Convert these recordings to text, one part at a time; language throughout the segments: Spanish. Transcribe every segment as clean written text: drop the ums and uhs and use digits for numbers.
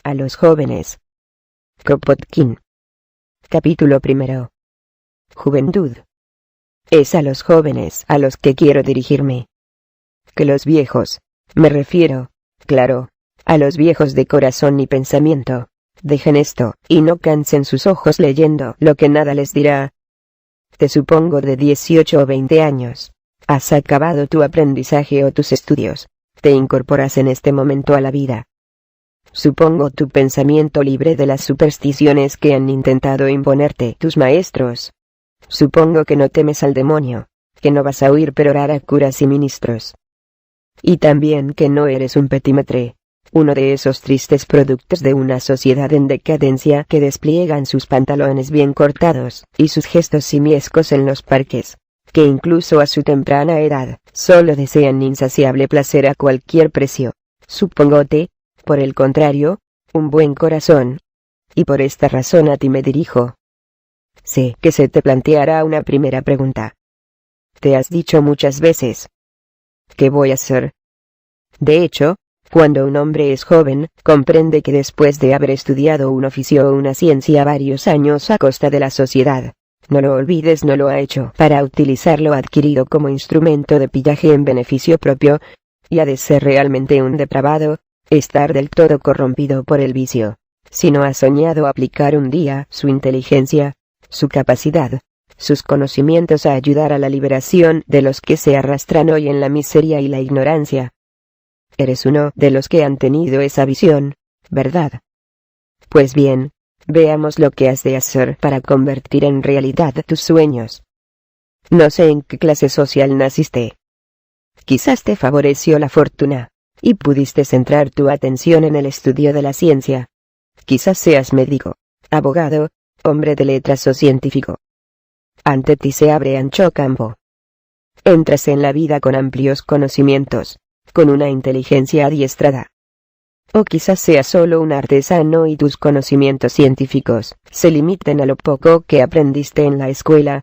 A los jóvenes. Kropotkin. Capítulo 1. Juventud. Es a los jóvenes a los que quiero dirigirme. Que los viejos, me refiero, claro, a los viejos de corazón y pensamiento, dejen esto, y no cansen sus ojos leyendo lo que nada les dirá. Te supongo de 18 o 20 años. Has acabado tu aprendizaje o tus estudios. Te incorporas en este momento a la vida. Supongo tu pensamiento libre de las supersticiones que han intentado imponerte tus maestros. Supongo que no temes al demonio, que no vas a huir perorar a curas y ministros. Y también que no eres un petimetre, uno de esos tristes productos de una sociedad en decadencia que despliegan sus pantalones bien cortados y sus gestos simiescos en los parques, que incluso a su temprana edad, solo desean insaciable placer a cualquier precio. Supóngote, por el contrario, un buen corazón. Y por esta razón a ti me dirijo. Sé que se te planteará una primera pregunta. Te has dicho muchas veces: ¿qué voy a hacer? De hecho, cuando un hombre es joven, comprende que después de haber estudiado un oficio o una ciencia varios años a costa de la sociedad, no lo olvides, no lo ha hecho para utilizar lo adquirido como instrumento de pillaje en beneficio propio, y ha de ser realmente un depravado, estar del todo corrompido por el vicio, si no ha soñado aplicar un día su inteligencia, su capacidad, sus conocimientos a ayudar a la liberación de los que se arrastran hoy en la miseria y la ignorancia. Eres uno de los que han tenido esa visión, ¿verdad? Pues bien, veamos lo que has de hacer para convertir en realidad tus sueños. No sé en qué clase social naciste. Quizás te favoreció la fortuna, y pudiste centrar tu atención en el estudio de la ciencia. Quizás seas médico, abogado, hombre de letras o científico. Ante ti se abre ancho campo. Entras en la vida con amplios conocimientos, con una inteligencia adiestrada. O quizás seas solo un artesano y tus conocimientos científicos se limiten a lo poco que aprendiste en la escuela.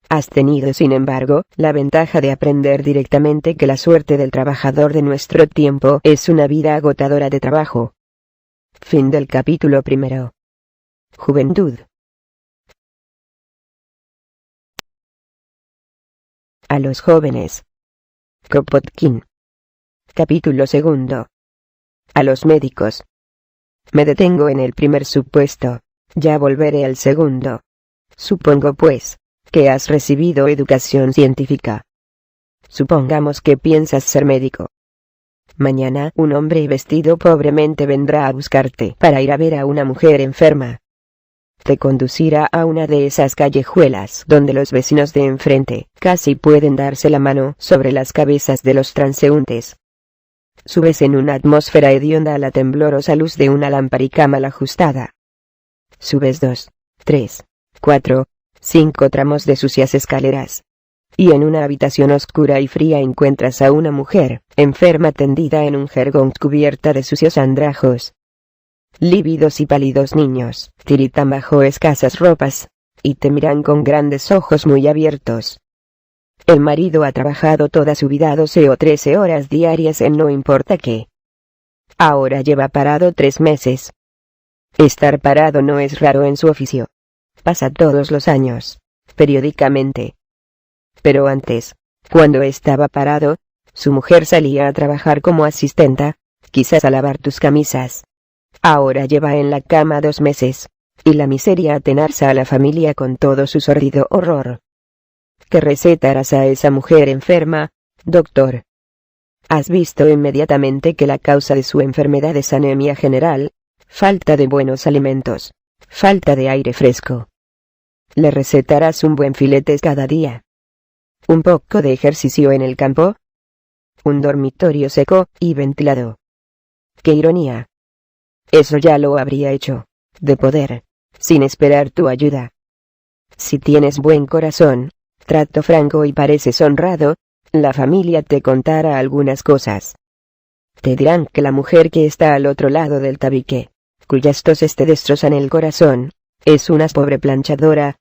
Has tenido, sin embargo, la ventaja de aprender directamente que la suerte del trabajador de nuestro tiempo es una vida agotadora de trabajo. Fin del capítulo 1. Juventud. A los jóvenes. Kropotkin. Capítulo 2. A los médicos. Me detengo en el primer supuesto, ya volveré al segundo. Supongo pues, que has recibido educación científica. Supongamos que piensas ser médico. Mañana un hombre vestido pobremente vendrá a buscarte para ir a ver a una mujer enferma. Te conducirá a una de esas callejuelas donde los vecinos de enfrente casi pueden darse la mano sobre las cabezas de los transeúntes. Subes en una atmósfera hedionda a la temblorosa luz de una lamparica mal ajustada. Subes 2, 3, 4, 5 tramos de sucias escaleras. Y en una habitación oscura y fría encuentras a una mujer, enferma tendida en un jergón cubierta de sucios andrajos. Lívidos y pálidos niños, tiritan bajo escasas ropas, y te miran con grandes ojos muy abiertos. El marido ha trabajado toda su vida 12 o 13 horas diarias en no importa qué. Ahora lleva parado 3 meses. Estar parado no es raro en su oficio. Pasa todos los años, periódicamente. Pero antes, cuando estaba parado, su mujer salía a trabajar como asistenta, quizás a lavar tus camisas. Ahora lleva en la cama 2 meses, y la miseria atenarza a la familia con todo su sórdido horror. ¿Qué receta harás a esa mujer enferma, doctor? Has visto inmediatamente que la causa de su enfermedad es anemia general, falta de buenos alimentos, falta de aire fresco. Le recetarás un buen filete cada día. Un poco de ejercicio en el campo. Un dormitorio seco y ventilado. ¡Qué ironía! Eso ya lo habría hecho, de poder, sin esperar tu ayuda. Si tienes buen corazón, trato franco y pareces honrado, la familia te contará algunas cosas. Te dirán que la mujer que está al otro lado del tabique, cuyas toses te destrozan el corazón, es una pobre planchadora,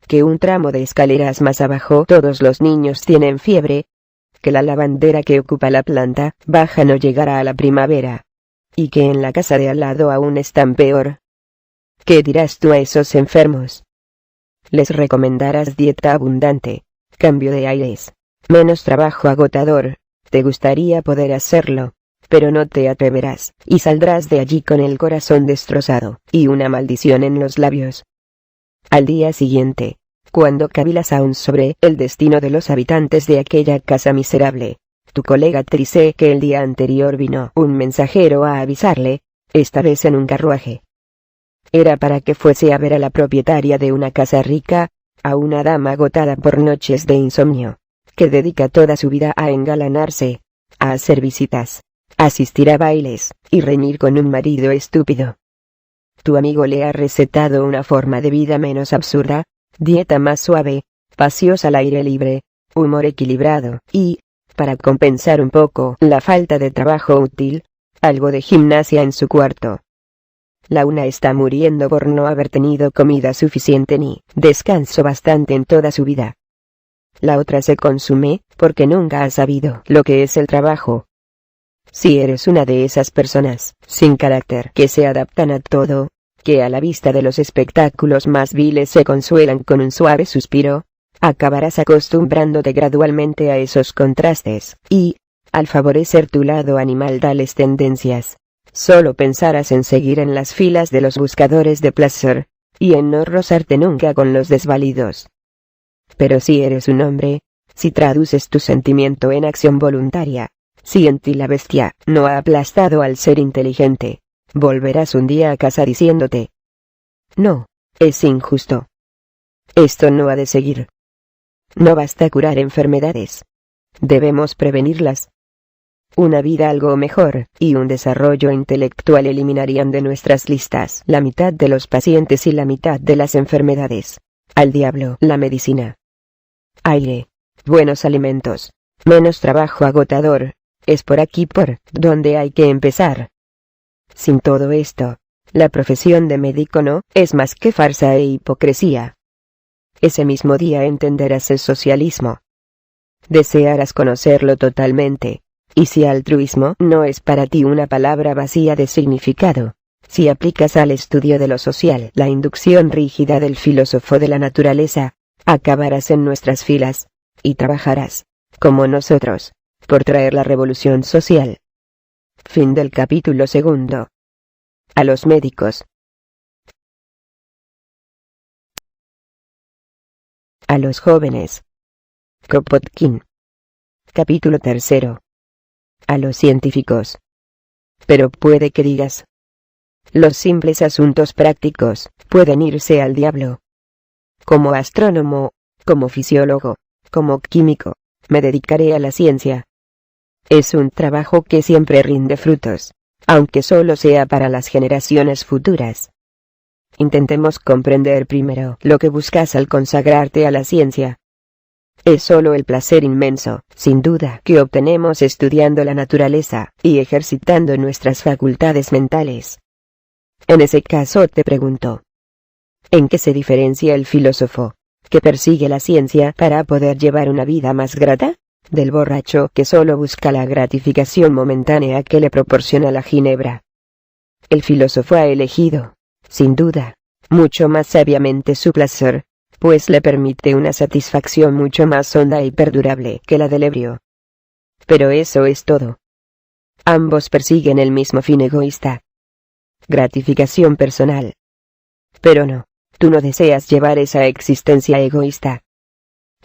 que un tramo de escaleras más abajo todos los niños tienen fiebre, que la lavandera que ocupa la planta baja no llegará a la primavera, y que en la casa de al lado aún están peor. ¿Qué dirás tú a esos enfermos? Les recomendarás dieta abundante, cambio de aires, menos trabajo agotador. Te gustaría poder hacerlo, pero no te atreverás, y saldrás de allí con el corazón destrozado, y una maldición en los labios. Al día siguiente, cuando cavilas aún sobre el destino de los habitantes de aquella casa miserable, tu colega te dice que el día anterior vino un mensajero a avisarle, esta vez en un carruaje. Era para que fuese a ver a la propietaria de una casa rica, a una dama agotada por noches de insomnio, que dedica toda su vida a engalanarse, a hacer visitas, asistir a bailes, y reñir con un marido estúpido. Tu amigo le ha recetado una forma de vida menos absurda, dieta más suave, paseos al aire libre, humor equilibrado, y, para compensar un poco la falta de trabajo útil, algo de gimnasia en su cuarto. La una está muriendo por no haber tenido comida suficiente ni descanso bastante en toda su vida. La otra se consume porque nunca ha sabido lo que es el trabajo. Si eres una de esas personas sin carácter que se adaptan a todo, que a la vista de los espectáculos más viles se consuelan con un suave suspiro, acabarás acostumbrándote gradualmente a esos contrastes, y, al favorecer tu lado animal tales tendencias, solo pensarás en seguir en las filas de los buscadores de placer, y en no rozarte nunca con los desvalidos. Pero si eres un hombre, si traduces tu sentimiento en acción voluntaria, si en ti la bestia no ha aplastado al ser inteligente, volverás un día a casa diciéndote: no, es injusto. Esto no ha de seguir. No basta curar enfermedades. Debemos prevenirlas. Una vida algo mejor, y un desarrollo intelectual eliminarían de nuestras listas la mitad de los pacientes y la mitad de las enfermedades. Al diablo la medicina. Aire, buenos alimentos, menos trabajo agotador, es por aquí por donde hay que empezar. Sin todo esto, la profesión de médico no es más que farsa e hipocresía. Ese mismo día entenderás el socialismo. Desearás conocerlo totalmente, y si altruismo no es para ti una palabra vacía de significado, si aplicas al estudio de lo social la inducción rígida del filósofo de la naturaleza, acabarás en nuestras filas, y trabajarás, como nosotros, por traer la revolución social. Fin del capítulo 2. A los médicos. A los jóvenes. Kropotkin. Capítulo 3. A los científicos. Pero puede que digas: los simples asuntos prácticos pueden irse al diablo. Como astrónomo, como fisiólogo, como químico, me dedicaré a la ciencia. Es un trabajo que siempre rinde frutos, aunque solo sea para las generaciones futuras. Intentemos comprender primero lo que buscas al consagrarte a la ciencia. Es solo el placer inmenso, sin duda, que obtenemos estudiando la naturaleza y ejercitando nuestras facultades mentales. En ese caso te pregunto: ¿en qué se diferencia el filósofo, que persigue la ciencia para poder llevar una vida más grata, del borracho que solo busca la gratificación momentánea que le proporciona la ginebra? El filósofo ha elegido, sin duda, mucho más sabiamente su placer, pues le permite una satisfacción mucho más honda y perdurable que la del ebrio. Pero eso es todo. Ambos persiguen el mismo fin egoísta: gratificación personal. Pero no, tú no deseas llevar esa existencia egoísta.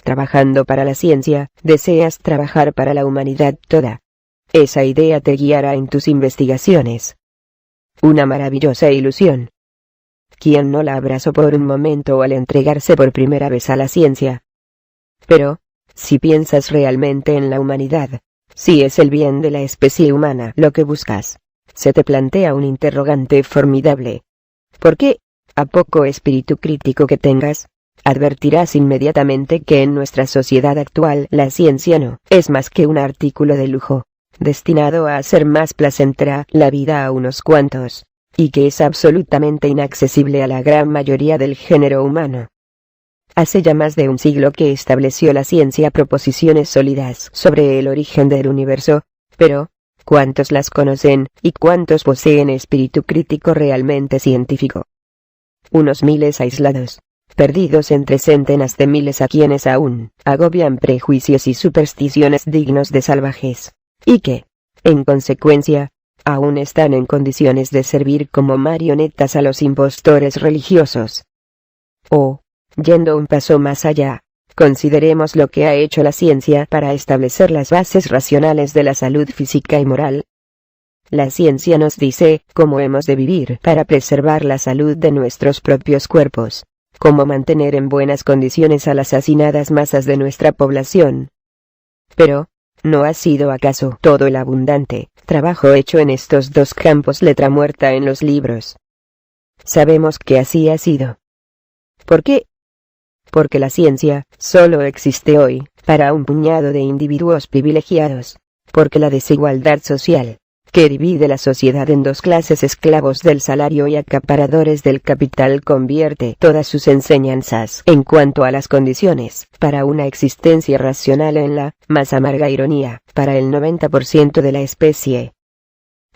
Trabajando para la ciencia, deseas trabajar para la humanidad toda. Esa idea te guiará en tus investigaciones. Una maravillosa ilusión. ¿Quién no la abrazó por un momento al entregarse por primera vez a la ciencia? Pero, si piensas realmente en la humanidad, si es el bien de la especie humana lo que buscas, se te plantea un interrogante formidable. ¿Por qué, a poco espíritu crítico que tengas, advertirás inmediatamente que en nuestra sociedad actual la ciencia no es más que un artículo de lujo, destinado a hacer más placentera la vida a unos cuantos, y que es absolutamente inaccesible a la gran mayoría del género humano? Hace ya más de un siglo que estableció la ciencia proposiciones sólidas sobre el origen del universo, pero, ¿Cuántos las conocen, y cuántos poseen espíritu crítico realmente científico? Unos miles aislados, perdidos entre centenas de miles a quienes aún agobian prejuicios y supersticiones dignos de salvajes, y que, en consecuencia, aún están en condiciones de servir como marionetas a los impostores religiosos. O, yendo un paso más allá, consideremos lo que ha hecho la ciencia para establecer las bases racionales de la salud física y moral. La ciencia nos dice cómo hemos de vivir para preservar la salud de nuestros propios cuerpos, cómo mantener en buenas condiciones a las hacinadas masas de nuestra población. Pero, ¿no ha sido acaso todo el abundante trabajo hecho en estos dos campos letra muerta en los libros? Sabemos que así ha sido. ¿Por qué? Porque la ciencia solo existe hoy para un puñado de individuos privilegiados, porque la desigualdad social, que divide la sociedad en dos clases, esclavos del salario y acaparadores del capital, convierte todas sus enseñanzas en cuanto a las condiciones para una existencia racional en la más amarga ironía para el 90% de la especie.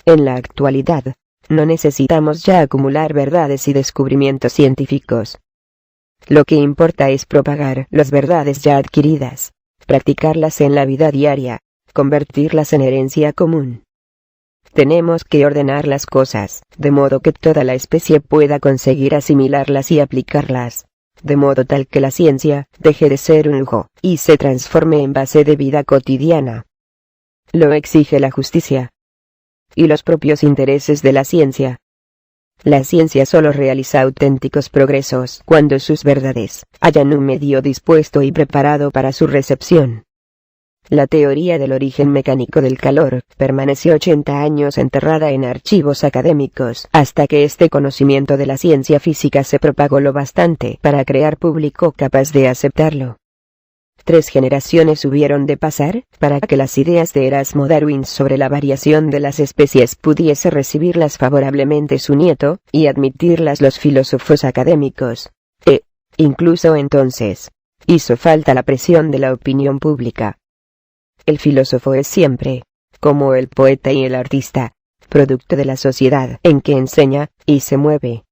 En la actualidad, no necesitamos ya acumular verdades y descubrimientos científicos. Lo que importa es propagar las verdades ya adquiridas, practicarlas en la vida diaria, convertirlas en herencia común. Tenemos que ordenar las cosas, de modo que toda la especie pueda conseguir asimilarlas y aplicarlas, de modo tal que la ciencia deje de ser un lujo y se transforme en base de vida cotidiana. Lo exige la justicia y los propios intereses de la ciencia. La ciencia solo realiza auténticos progresos cuando sus verdades hallan un medio dispuesto y preparado para su recepción. La teoría del origen mecánico del calor permaneció 80 años enterrada en archivos académicos hasta que este conocimiento de la ciencia física se propagó lo bastante para crear público capaz de aceptarlo. 3 generaciones hubieron de pasar para que las ideas de Erasmo Darwin sobre la variación de las especies pudiese recibirlas favorablemente su nieto, y admitirlas los filósofos académicos. Incluso entonces, hizo falta la presión de la opinión pública. El filósofo es siempre, como el poeta y el artista, producto de la sociedad en que enseña y se mueve.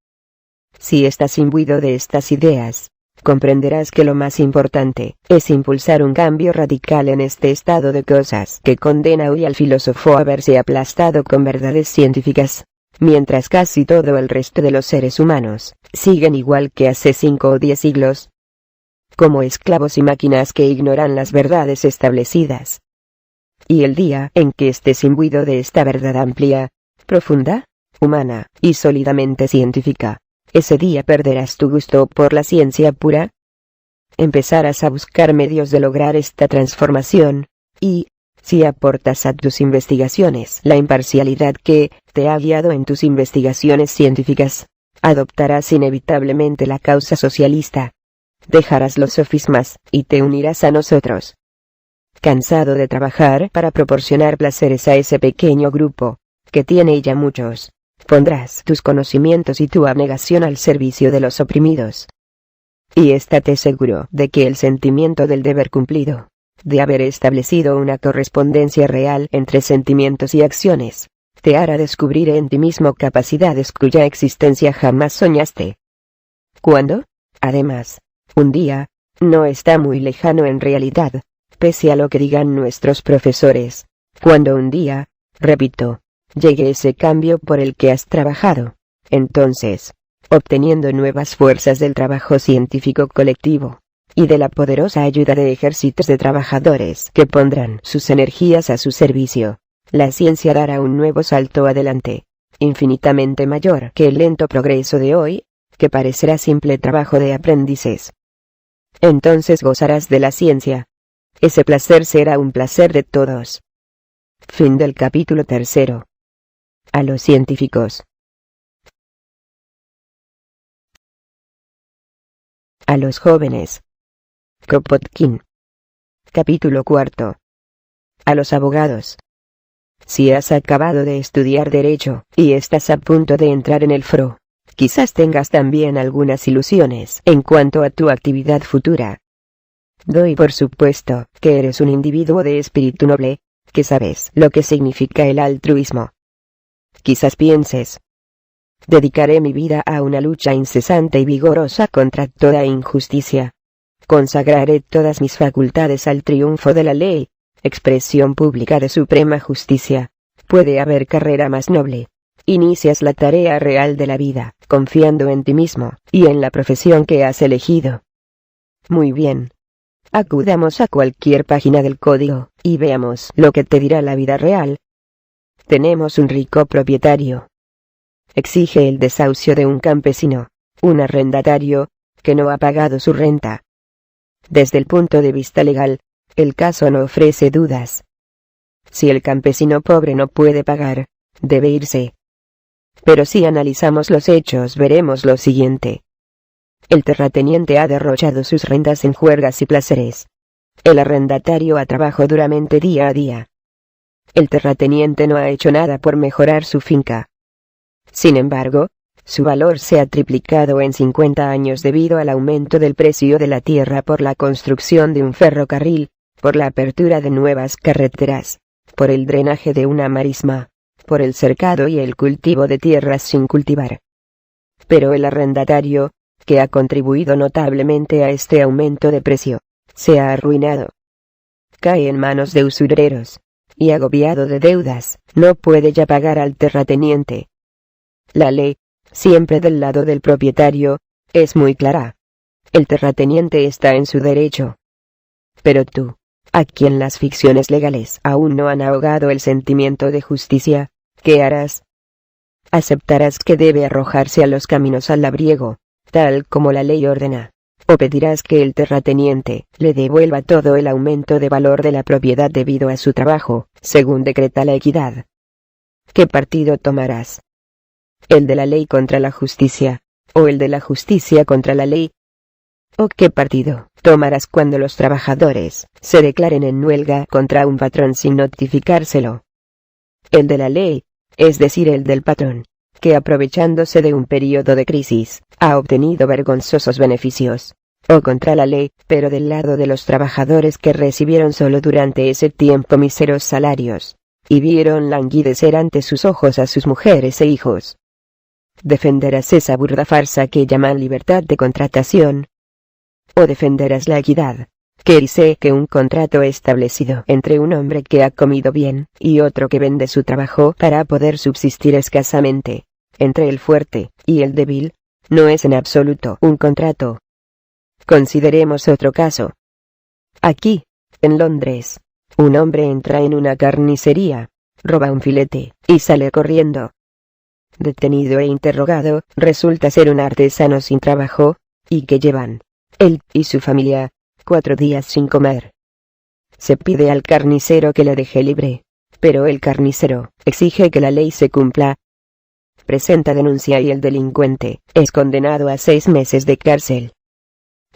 Si estás imbuido de estas ideas, comprenderás que lo más importante es impulsar un cambio radical en este estado de cosas que condena hoy al filósofo a verse aplastado con verdades científicas, mientras casi todo el resto de los seres humanos siguen igual que hace 5 o 10 siglos, como esclavos y máquinas que ignoran las verdades establecidas. Y el día en que estés imbuido de esta verdad amplia, profunda, humana y sólidamente científica, ese día perderás tu gusto por la ciencia pura. Empezarás a buscar medios de lograr esta transformación, y, si aportas a tus investigaciones la imparcialidad que te ha guiado en tus investigaciones científicas, adoptarás inevitablemente la causa socialista. Dejarás los sofismas y te unirás a nosotros. Cansado de trabajar para proporcionar placeres a ese pequeño grupo, que tiene ya muchos, pondrás tus conocimientos y tu abnegación al servicio de los oprimidos. Y estate seguro de que el sentimiento del deber cumplido, de haber establecido una correspondencia real entre sentimientos y acciones, te hará descubrir en ti mismo capacidades cuya existencia jamás soñaste. Cuando, además, un día, no está muy lejano en realidad, pese a lo que digan nuestros profesores, cuando un día, repito, llegue ese cambio por el que has trabajado, entonces, obteniendo nuevas fuerzas del trabajo científico colectivo, y de la poderosa ayuda de ejércitos de trabajadores que pondrán sus energías a su servicio, la ciencia dará un nuevo salto adelante, infinitamente mayor que el lento progreso de hoy, que parecerá simple trabajo de aprendices. Entonces gozarás de la ciencia. Ese placer será un placer de todos. Fin del capítulo 3. A los científicos. A los jóvenes. Kropotkin. Capítulo 4. A los abogados. Si has acabado de estudiar Derecho, y estás a punto de entrar en el foro, quizás tengas también algunas ilusiones en cuanto a tu actividad futura. Doy por supuesto que eres un individuo de espíritu noble, que sabes lo que significa el altruismo. Quizás pienses: dedicaré mi vida a una lucha incesante y vigorosa contra toda injusticia. Consagraré todas mis facultades al triunfo de la ley, expresión pública de suprema justicia. Puede haber carrera más noble. Inicias la tarea real de la vida, confiando en ti mismo, y en la profesión que has elegido. Muy bien. Acudamos a cualquier página del código, y veamos lo que te dirá la vida real. Tenemos un rico propietario. Exige el desahucio de un campesino, un arrendatario, que no ha pagado su renta. Desde el punto de vista legal, el caso no ofrece dudas. Si el campesino pobre no puede pagar, debe irse. Pero si analizamos los hechos veremos lo siguiente. El terrateniente ha derrochado sus rentas en juergas y placeres. El arrendatario ha trabajado duramente día a día. El terrateniente no ha hecho nada por mejorar su finca. Sin embargo, su valor se ha triplicado en 50 años debido al aumento del precio de la tierra por la construcción de un ferrocarril, por la apertura de nuevas carreteras, por el drenaje de una marisma, por el cercado y el cultivo de tierras sin cultivar. Pero el arrendatario, que ha contribuido notablemente a este aumento de precio, se ha arruinado. Cae en manos de usureros, y agobiado de deudas, no puede ya pagar al terrateniente. La ley, siempre del lado del propietario, es muy clara. El terrateniente está en su derecho. Pero tú, a quien las ficciones legales aún no han ahogado el sentimiento de justicia, ¿qué harás? ¿Aceptarás que debe arrojarse a los caminos al labriego, tal como la ley ordena? ¿O pedirás que el terrateniente le devuelva todo el aumento de valor de la propiedad debido a su trabajo, según decreta la equidad? ¿Qué partido tomarás? ¿El de la ley contra la justicia, o el de la justicia contra la ley? ¿O qué partido tomarás cuando los trabajadores se declaren en huelga contra un patrón sin notificárselo? El de la ley, es decir, el del patrón, que aprovechándose de un periodo de crisis, ha obtenido vergonzosos beneficios. O contra la ley, pero del lado de los trabajadores que recibieron solo durante ese tiempo míseros salarios, y vieron languidecer ante sus ojos a sus mujeres e hijos. ¿Defenderás esa burda farsa que llaman libertad de contratación? ¿O defenderás la equidad, que dice que un contrato establecido entre un hombre que ha comido bien y otro que vende su trabajo para poder subsistir escasamente, entre el fuerte y el débil, no es en absoluto un contrato? Consideremos otro caso. Aquí, en Londres, un hombre entra en una carnicería, roba un filete y sale corriendo. Detenido e interrogado, resulta ser un artesano sin trabajo, y que llevan, él y su familia, 4 días sin comer. Se pide al carnicero que le deje libre, pero el carnicero exige que la ley se cumpla. Presenta denuncia y el delincuente es condenado a 6 meses de cárcel.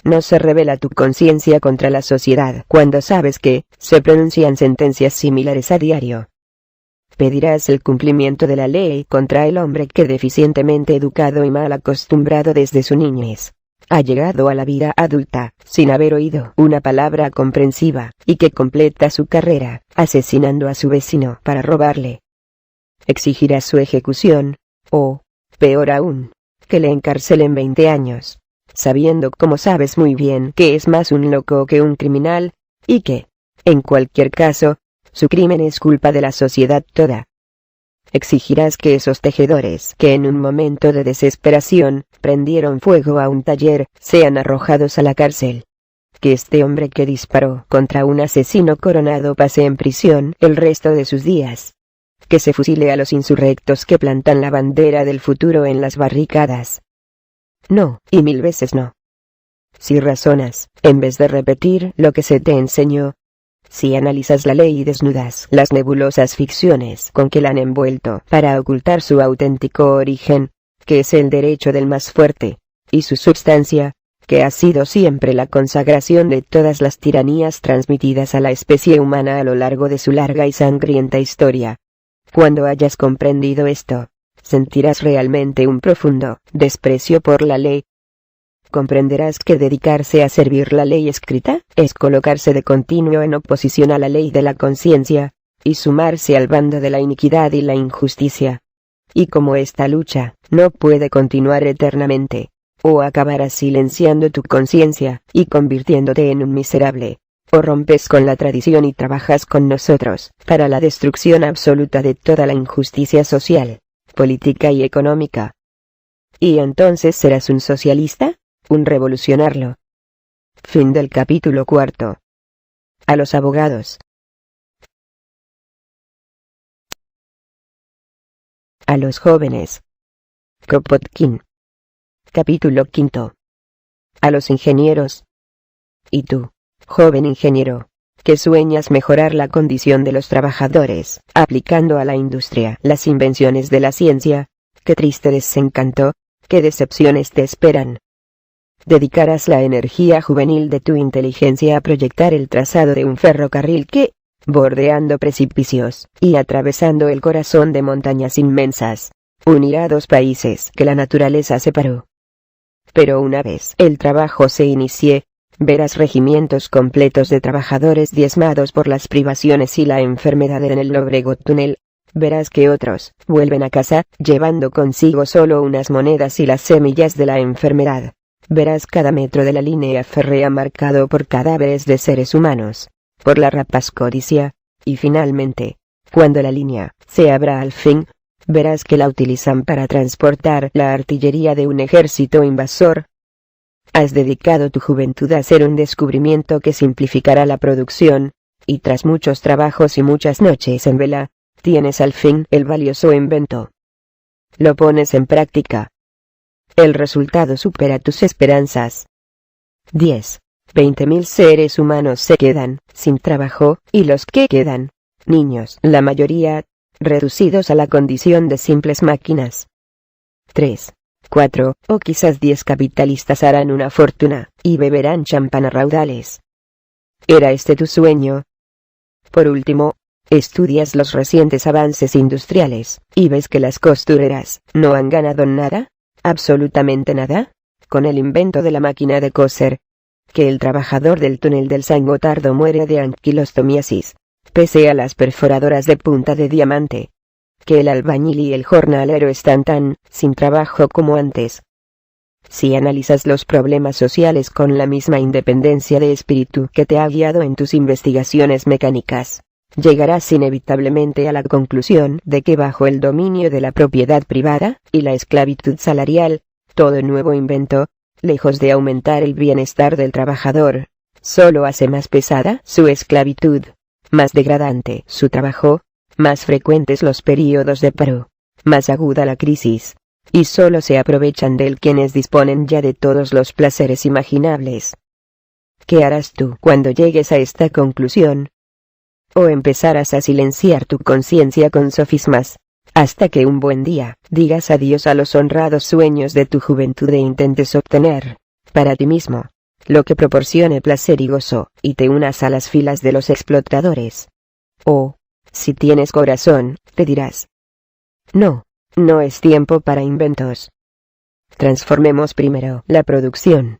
No se revela tu conciencia contra la sociedad cuando sabes que se pronuncian sentencias similares a diario. Pedirás el cumplimiento de la ley contra el hombre que deficientemente educado y mal acostumbrado desde su niñez ha llegado a la vida adulta sin haber oído una palabra comprensiva y que completa su carrera asesinando a su vecino para robarle. Exigirás su ejecución, o, peor aún, que le encarcelen 20 años, sabiendo como sabes muy bien que es más un loco que un criminal, y que, en cualquier caso, su crimen es culpa de la sociedad toda. Exigirás que esos tejedores que en un momento de desesperación prendieron fuego a un taller sean arrojados a la cárcel. Que este hombre que disparó contra un asesino coronado pase en prisión el resto de sus días. Que se fusile a los insurrectos que plantan la bandera del futuro en las barricadas. No, y 1000 veces no. Si razonas, en vez de repetir lo que se te enseñó, si analizas la ley y desnudas las nebulosas ficciones con que la han envuelto para ocultar su auténtico origen, que es el derecho del más fuerte, y su substancia, que ha sido siempre la consagración de todas las tiranías transmitidas a la especie humana a lo largo de su larga y sangrienta historia. Cuando hayas comprendido esto, sentirás realmente un profundo desprecio por la ley. Comprenderás que dedicarse a servir la ley escrita es colocarse de continuo en oposición a la ley de la conciencia, y sumarse al bando de la iniquidad y la injusticia. Y como esta lucha no puede continuar eternamente, o acabarás silenciando tu conciencia y convirtiéndote en un miserable, o rompes con la tradición y trabajas con nosotros para la destrucción absoluta de toda la injusticia social, política y económica. ¿Y entonces serás un socialista? ¿Un revolucionario? Fin del capítulo 4. A los abogados. A los jóvenes. Kropotkin. Capítulo 5. A los ingenieros. Y tú, joven ingeniero, que sueñas mejorar la condición de los trabajadores, aplicando a la industria las invenciones de la ciencia, qué triste desencanto, qué decepciones te esperan. Dedicarás la energía juvenil de tu inteligencia a proyectar el trazado de un ferrocarril que, bordeando precipicios y atravesando el corazón de montañas inmensas, unirá dos países que la naturaleza separó. Pero una vez el trabajo se inicie, verás regimientos completos de trabajadores diezmados por las privaciones y la enfermedad en el Llobregat túnel. Verás que otros vuelven a casa, llevando consigo solo unas monedas y las semillas de la enfermedad. Verás cada metro de la línea férrea marcado por cadáveres de seres humanos, por la rapaz codicia, y finalmente, cuando la línea se abra al fin, verás que la utilizan para transportar la artillería de un ejército invasor. Has dedicado tu juventud a hacer un descubrimiento que simplificará la producción, y tras muchos trabajos y muchas noches en vela, tienes al fin el valioso invento. Lo pones en práctica. El resultado supera tus esperanzas. 20.000 seres humanos se quedan sin trabajo, y los que quedan, niños, la mayoría, reducidos a la condición de simples máquinas. 3, 4, o quizás 10 capitalistas harán una fortuna, y beberán champán a raudales. ¿Era este tu sueño? Por último, estudias los recientes avances industriales, y ves que las costureras no han ganado nada, absolutamente nada, con el invento de la máquina de coser, que el trabajador del túnel del San Gotardo muere de anquilostomiasis, pese a las perforadoras de punta de diamante, que el albañil y el jornalero están tan sin trabajo como antes. Si analizas los problemas sociales con la misma independencia de espíritu que te ha guiado en tus investigaciones mecánicas, llegarás inevitablemente a la conclusión de que bajo el dominio de la propiedad privada y la esclavitud salarial, todo nuevo invento, lejos de aumentar el bienestar del trabajador, solo hace más pesada su esclavitud, más degradante su trabajo, más frecuentes los períodos de paro, más aguda la crisis, y solo se aprovechan de él quienes disponen ya de todos los placeres imaginables. ¿Qué harás tú cuando llegues a esta conclusión? O empezarás a silenciar tu conciencia con sofismas, hasta que un buen día digas adiós a los honrados sueños de tu juventud e intentes obtener, para ti mismo, lo que proporcione placer y gozo, y te unas a las filas de los explotadores. O, si tienes corazón, te dirás: no, no es tiempo para inventos. Transformemos primero la producción.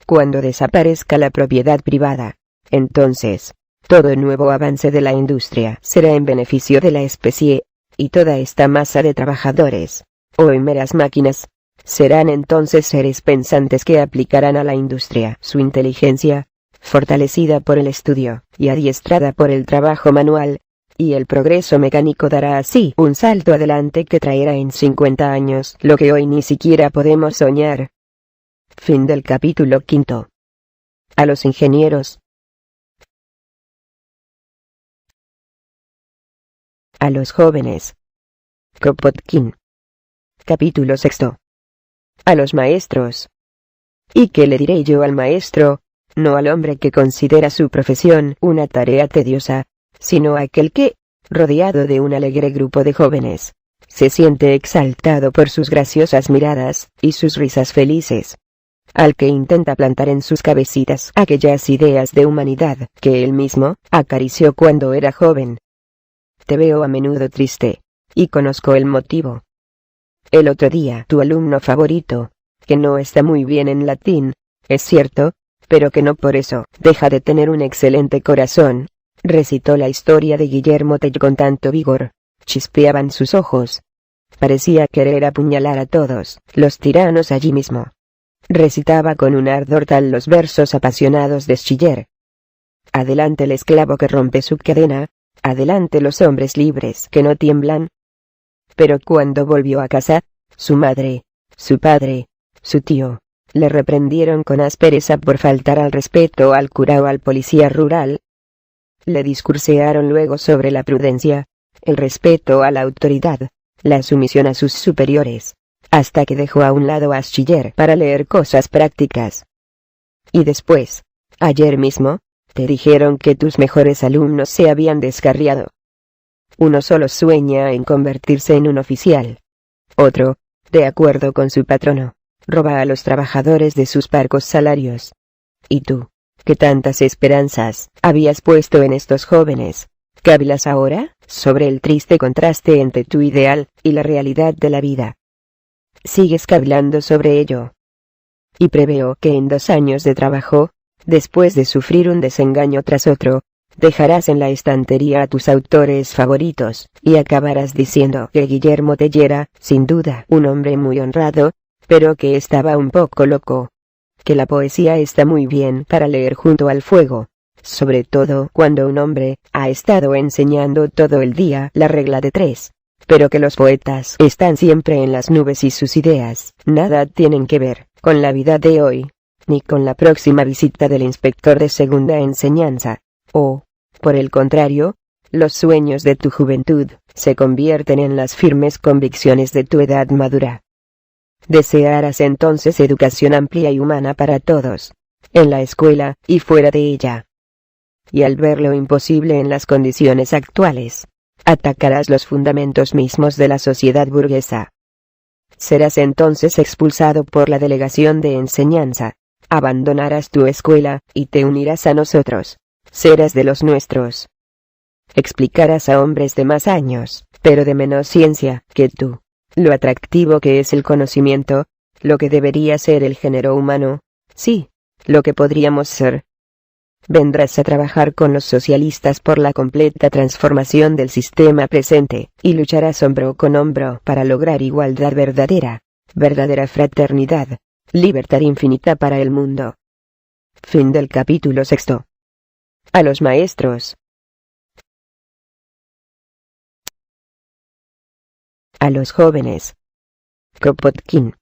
Cuando desaparezca la propiedad privada, entonces, todo nuevo avance de la industria será en beneficio de la especie, y toda esta masa de trabajadores, o meras máquinas, serán entonces seres pensantes que aplicarán a la industria su inteligencia, fortalecida por el estudio y adiestrada por el trabajo manual, y el progreso mecánico dará así un salto adelante que traerá en 50 años lo que hoy ni siquiera podemos soñar. Fin del capítulo 5. A los ingenieros. A los jóvenes. Kropotkin. Capítulo 6. A los maestros. ¿Y qué le diré yo al maestro? No al hombre que considera su profesión una tarea tediosa, sino a aquel que, rodeado de un alegre grupo de jóvenes, se siente exaltado por sus graciosas miradas y sus risas felices. Al que intenta plantar en sus cabecitas aquellas ideas de humanidad que él mismo acarició cuando era joven. Te veo a menudo triste, y conozco el motivo. El otro día tu alumno favorito, que no está muy bien en latín, es cierto, pero que no por eso deja de tener un excelente corazón, Recitó la historia de Guillermo Tell con tanto vigor. Chispeaban sus ojos. Parecía querer apuñalar a todos los tiranos allí mismo. Recitaba con un ardor tal los versos apasionados de Schiller. Adelante el esclavo que rompe su cadena, adelante los hombres libres que no tiemblan. Pero cuando volvió a casa, su madre, su padre, su tío, le reprendieron con aspereza por faltar al respeto al cura o al policía rural. Le discursearon luego sobre la prudencia, el respeto a la autoridad, la sumisión a sus superiores, hasta que dejó a un lado a Schiller para leer cosas prácticas. Y después, ayer mismo, te dijeron que tus mejores alumnos se habían descarriado. Uno solo sueña en convertirse en un oficial. Otro, de acuerdo con su patrono, roba a los trabajadores de sus parcos salarios. Y tú, que tantas esperanzas habías puesto en estos jóvenes, ¿cavilas ahora sobre el triste contraste entre tu ideal y la realidad de la vida? Sigues cavilando sobre ello. Y preveo que en 2 años de trabajo, después de sufrir un desengaño tras otro, dejarás en la estantería a tus autores favoritos, y acabarás diciendo que Guillermo Tell era, sin duda, un hombre muy honrado, pero que estaba un poco loco. Que la poesía está muy bien para leer junto al fuego, sobre todo cuando un hombre ha estado enseñando todo el día la regla de 3, pero que los poetas están siempre en las nubes y sus ideas nada tienen que ver con la vida de hoy, ni con la próxima visita del inspector de segunda enseñanza, o, por el contrario, los sueños de tu juventud se convierten en las firmes convicciones de tu edad madura. Desearás entonces educación amplia y humana para todos, en la escuela y fuera de ella. Y al ver lo imposible en las condiciones actuales, atacarás los fundamentos mismos de la sociedad burguesa. Serás entonces expulsado por la delegación de enseñanza, abandonarás tu escuela y te unirás a nosotros, serás de los nuestros. Explicarás a hombres de más años, pero de menos ciencia que tú, lo atractivo que es el conocimiento, lo que debería ser el género humano, sí, lo que podríamos ser. Vendrás a trabajar con los socialistas por la completa transformación del sistema presente, y lucharás hombro con hombro para lograr igualdad verdadera, verdadera fraternidad, libertad infinita para el mundo. Fin del capítulo 6. A los maestros. A los jóvenes. Kropotkin.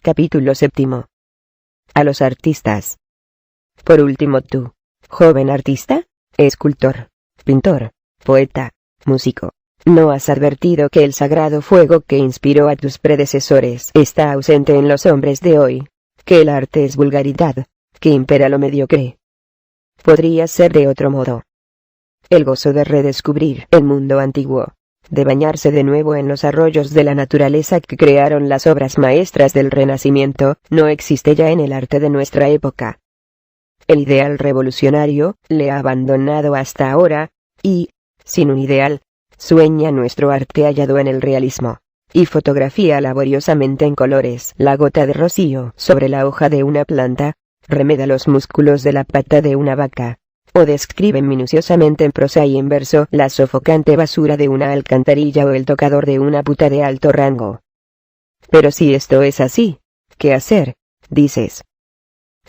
Capítulo 7. A los artistas. Por último tú, joven artista, escultor, pintor, poeta, músico, ¿no has advertido que el sagrado fuego que inspiró a tus predecesores está ausente en los hombres de hoy? Que el arte es vulgaridad, que impera lo mediocre. Podría ser de otro modo. El gozo de redescubrir el mundo antiguo, de bañarse de nuevo en los arroyos de la naturaleza que crearon las obras maestras del Renacimiento, no existe ya en el arte de nuestra época. El ideal revolucionario le ha abandonado hasta ahora, y, sin un ideal, sueña nuestro arte hallado en el realismo, y fotografía laboriosamente en colores la gota de rocío sobre la hoja de una planta, remeda los músculos de la pata de una vaca, o describe minuciosamente en prosa y en verso la sofocante basura de una alcantarilla o el tocador de una puta de alto rango. Pero si esto es así, ¿qué hacer?, dices.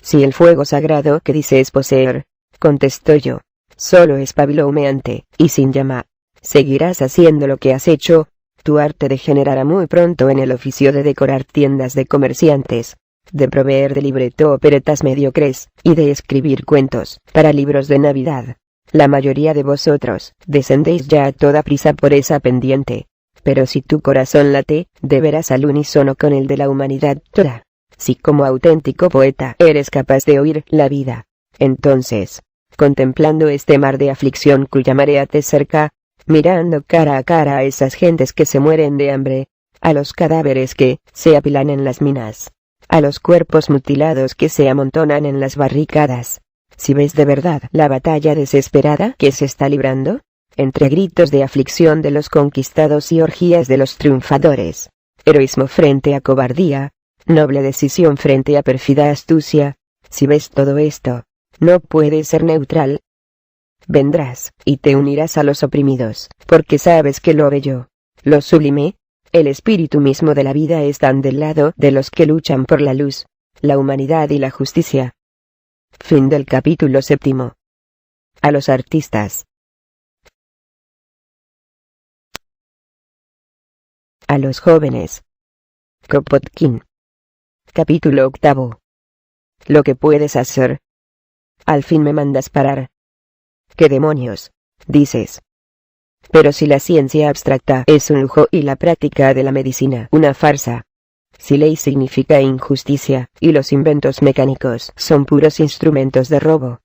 Si el fuego sagrado que dices poseer, contesto yo, solo es pabilo humeante, y sin llama, seguirás haciendo lo que has hecho, tu arte degenerará muy pronto en el oficio de decorar tiendas de comerciantes, de proveer de libreto operetas mediocres, y de escribir cuentos para libros de Navidad. La mayoría de vosotros descendéis ya a toda prisa por esa pendiente, pero si tu corazón late, de veras al unísono con el de la humanidad toda. Si como auténtico poeta eres capaz de oír la vida, entonces, contemplando este mar de aflicción cuya marea te cerca, mirando cara a cara a esas gentes que se mueren de hambre, a los cadáveres que se apilan en las minas, a los cuerpos mutilados que se amontonan en las barricadas, si ves de verdad la batalla desesperada que se está librando, entre gritos de aflicción de los conquistados y orgías de los triunfadores, heroísmo frente a cobardía, noble decisión frente a pérfida astucia, si ves todo esto, no puedes ser neutral. vendrás, y te unirás a los oprimidos, porque sabes que lo bello, lo sublime, el espíritu mismo de la vida están del lado de los que luchan por la luz, la humanidad y la justicia. Fin del capítulo 7. A los artistas. A los jóvenes. Kropotkin. Capítulo 8. Lo que puedes hacer. Al fin me mandas parar. ¿Qué demonios? Dices. Pero si la ciencia abstracta es un lujo y la práctica de la medicina una farsa. Si ley significa injusticia, y los inventos mecánicos son puros instrumentos de robo.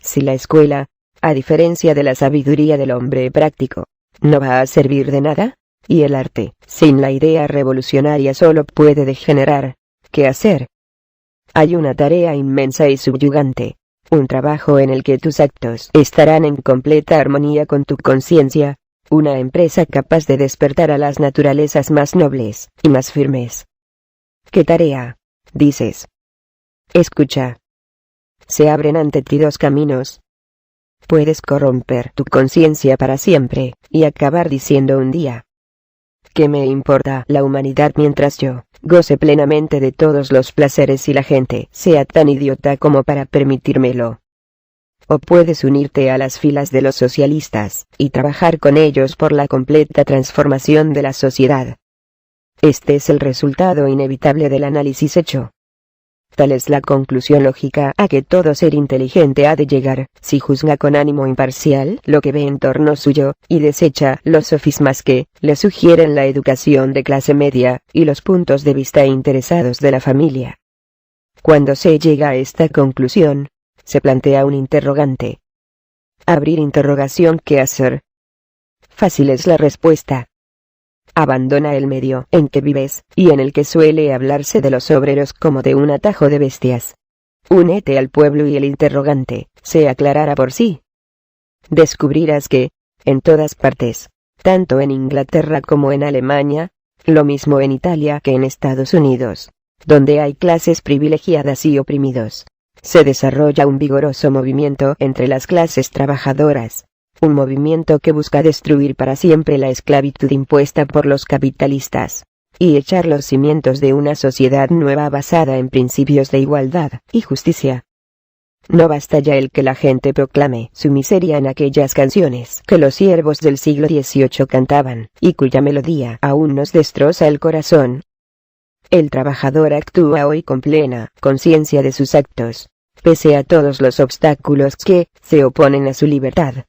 Si la escuela, a diferencia de la sabiduría del hombre práctico, no va a servir de nada, y el arte, sin la idea revolucionaria solo puede degenerar, ¿qué hacer? Hay una tarea inmensa y subyugante, un trabajo en el que tus actos estarán en completa armonía con tu conciencia, una empresa capaz de despertar a las naturalezas más nobles y más firmes. ¿Qué tarea? Dices. Escucha. Se abren ante ti dos caminos. Puedes corromper tu conciencia para siempre, y acabar diciendo un día: ¿qué me importa la humanidad mientras yo goce plenamente de todos los placeres y la gente sea tan idiota como para permitírmelo? O puedes unirte a las filas de los socialistas, y trabajar con ellos por la completa transformación de la sociedad. Este es el resultado inevitable del análisis hecho. Tal es la conclusión lógica a que todo ser inteligente ha de llegar, si juzga con ánimo imparcial lo que ve en torno suyo, y desecha los sofismas que le sugieren la educación de clase media, y los puntos de vista interesados de la familia. Cuando se llega a esta conclusión, se plantea un interrogante. Abrir interrogación: ¿qué hacer? Fácil es la respuesta. Abandona el medio en que vives, y en el que suele hablarse de los obreros como de un atajo de bestias. Únete al pueblo y el interrogante se aclarará por sí. Descubrirás que, en todas partes, tanto en Inglaterra como en Alemania, lo mismo en Italia que en Estados Unidos, donde hay clases privilegiadas y oprimidos, se desarrolla un vigoroso movimiento entre las clases trabajadoras. Un movimiento que busca destruir para siempre la esclavitud impuesta por los capitalistas, y echar los cimientos de una sociedad nueva basada en principios de igualdad y justicia. No basta ya el que la gente proclame su miseria en aquellas canciones que los siervos del siglo XVIII cantaban, y cuya melodía aún nos destroza el corazón. El trabajador actúa hoy con plena conciencia de sus actos, pese a todos los obstáculos que se oponen a su libertad.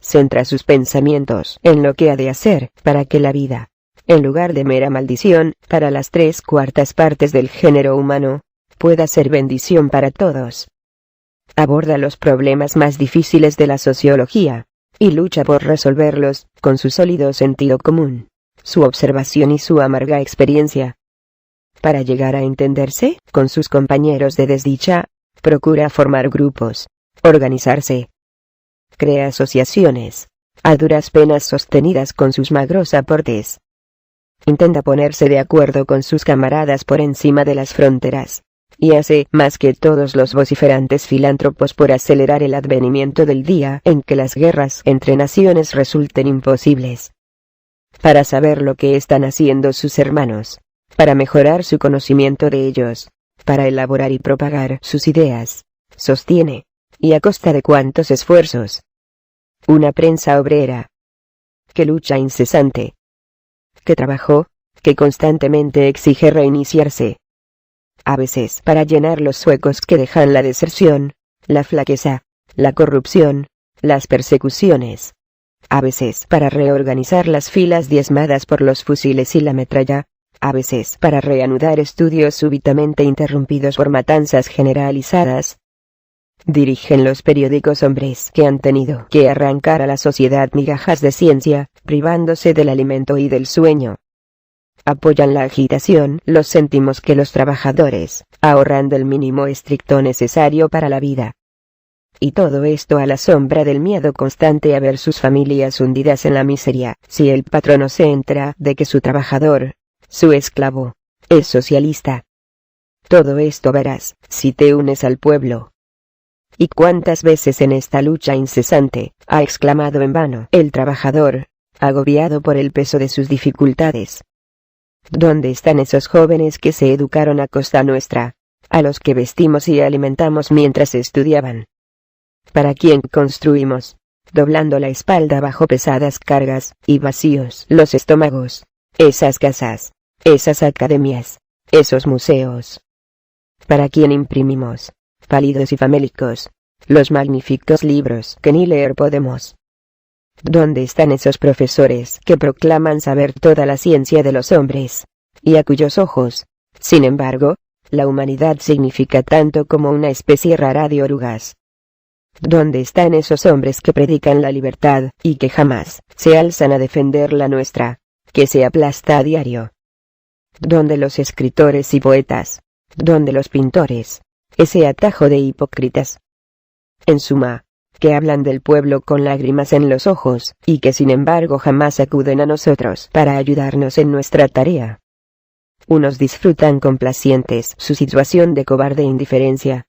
Centra sus pensamientos en lo que ha de hacer para que la vida, en lugar de mera maldición para las 3/4 partes del género humano, pueda ser bendición para todos. Aborda los problemas más difíciles de la sociología, y lucha por resolverlos con su sólido sentido común, su observación y su amarga experiencia. Para llegar a entenderse con sus compañeros de desdicha, procura formar grupos, organizarse. Crea asociaciones, a duras penas sostenidas con sus magros aportes. Intenta ponerse de acuerdo con sus camaradas por encima de las fronteras, y hace más que todos los vociferantes filántropos por acelerar el advenimiento del día en que las guerras entre naciones resulten imposibles. Para saber lo que están haciendo sus hermanos, para mejorar su conocimiento de ellos, para elaborar y propagar sus ideas, sostiene, y a costa de cuántos esfuerzos, una prensa obrera que lucha incesante, que trabajó, que constantemente exige reiniciarse, a veces para llenar los huecos que dejan la deserción, la flaqueza, la corrupción, las persecuciones, a veces para reorganizar las filas diezmadas por los fusiles y la metralla, a veces para reanudar estudios súbitamente interrumpidos por matanzas generalizadas. Dirigen los periódicos hombres que han tenido que arrancar a la sociedad migajas de ciencia, privándose del alimento y del sueño. Apoyan la agitación los céntimos que los trabajadores ahorran del mínimo estricto necesario para la vida. Y todo esto a la sombra del miedo constante a ver sus familias hundidas en la miseria, si el patrono se entera de que su trabajador, su esclavo, es socialista. Todo esto verás, si te unes al pueblo. Y cuántas veces en esta lucha incesante, ha exclamado en vano el trabajador, agobiado por el peso de sus dificultades. ¿Dónde están esos jóvenes que se educaron a costa nuestra, a los que vestimos y alimentamos mientras estudiaban? ¿Para quién construimos, doblando la espalda bajo pesadas cargas, y vacíos los estómagos, esas casas, esas academias, esos museos? ¿Para quién imprimimos, pálidos y famélicos, los magníficos libros que ni leer podemos? ¿Dónde están esos profesores que proclaman saber toda la ciencia de los hombres, y a cuyos ojos, sin embargo, la humanidad significa tanto como una especie rara de orugas? ¿Dónde están esos hombres que predican la libertad, y que jamás se alzan a defender la nuestra, que se aplasta a diario? ¿Dónde los escritores y poetas? ¿Dónde los pintores, ese atajo de hipócritas? En suma, que hablan del pueblo con lágrimas en los ojos, y que sin embargo jamás acuden a nosotros para ayudarnos en nuestra tarea. Unos disfrutan complacientes su situación de cobarde indiferencia.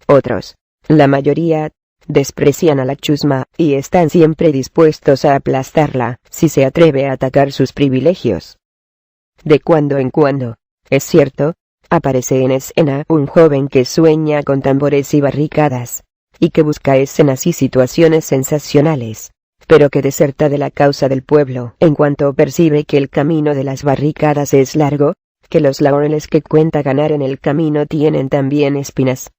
Otros, la mayoría, desprecian a la chusma, y están siempre dispuestos a aplastarla, si se atreve a atacar sus privilegios. De cuando en cuando, es cierto, aparece en escena un joven que sueña con tambores y barricadas, y que busca escenas y situaciones sensacionales, pero que deserta de la causa del pueblo en cuanto percibe que el camino de las barricadas es largo, que los laureles que cuenta ganar en el camino tienen también espinas.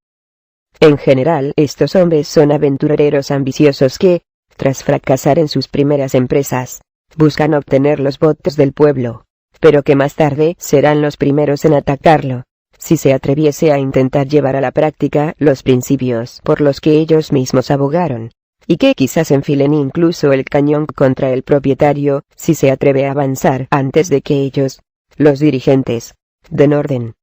En general, estos hombres son aventureros ambiciosos que, tras fracasar en sus primeras empresas, buscan obtener los votos del pueblo, pero que más tarde serán los primeros en atacarlo, si se atreviese a intentar llevar a la práctica los principios por los que ellos mismos abogaron, y que quizás enfilen incluso el cañón contra el propietario, si se atreve a avanzar antes de que ellos, los dirigentes, den orden.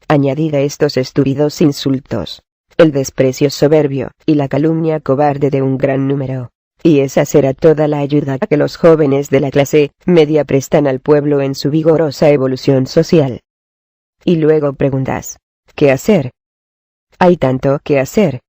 Añadid a estos estúpidos insultos el desprecio soberbio y la calumnia cobarde de un gran número, y esa será toda la ayuda que los jóvenes de la clase media prestan al pueblo en su vigorosa evolución social. Y luego preguntas, ¿qué hacer? Hay tanto que hacer.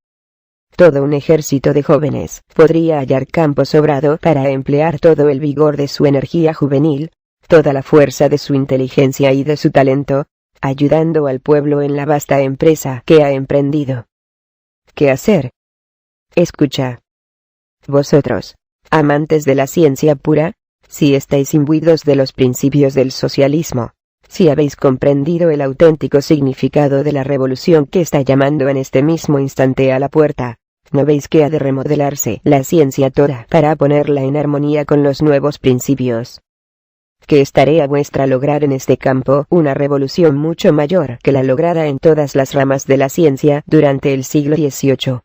Todo un ejército de jóvenes podría hallar campo sobrado para emplear todo el vigor de su energía juvenil, toda la fuerza de su inteligencia y de su talento, ayudando al pueblo en la vasta empresa que ha emprendido. ¿Qué hacer? Escucha. Vosotros, amantes de la ciencia pura, si estáis imbuidos de los principios del socialismo, si habéis comprendido el auténtico significado de la revolución que está llamando en este mismo instante a la puerta, ¿no veis que ha de remodelarse la ciencia toda para ponerla en armonía con los nuevos principios? Que es tarea vuestra lograr en este campo una revolución mucho mayor que la lograda en todas las ramas de la ciencia durante el siglo XVIII.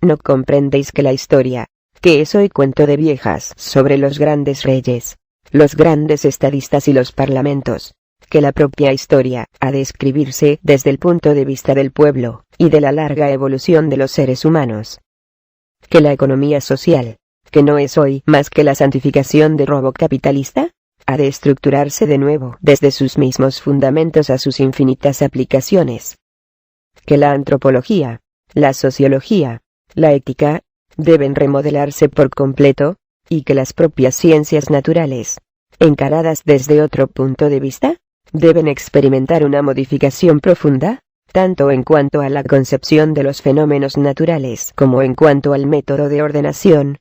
¿No comprendéis que la historia, que es hoy cuento de viejas sobre los grandes reyes, los grandes estadistas y los parlamentos, que la propia historia ha de escribirse desde el punto de vista del pueblo, y de la larga evolución de los seres humanos? Que la economía social, que no es hoy más que la santificación del robo capitalista, ha de estructurarse de nuevo desde sus mismos fundamentos a sus infinitas aplicaciones. Que la antropología, la sociología, la ética, deben remodelarse por completo, y que las propias ciencias naturales, encaradas desde otro punto de vista, deben experimentar una modificación profunda, tanto en cuanto a la concepción de los fenómenos naturales como en cuanto al método de ordenación.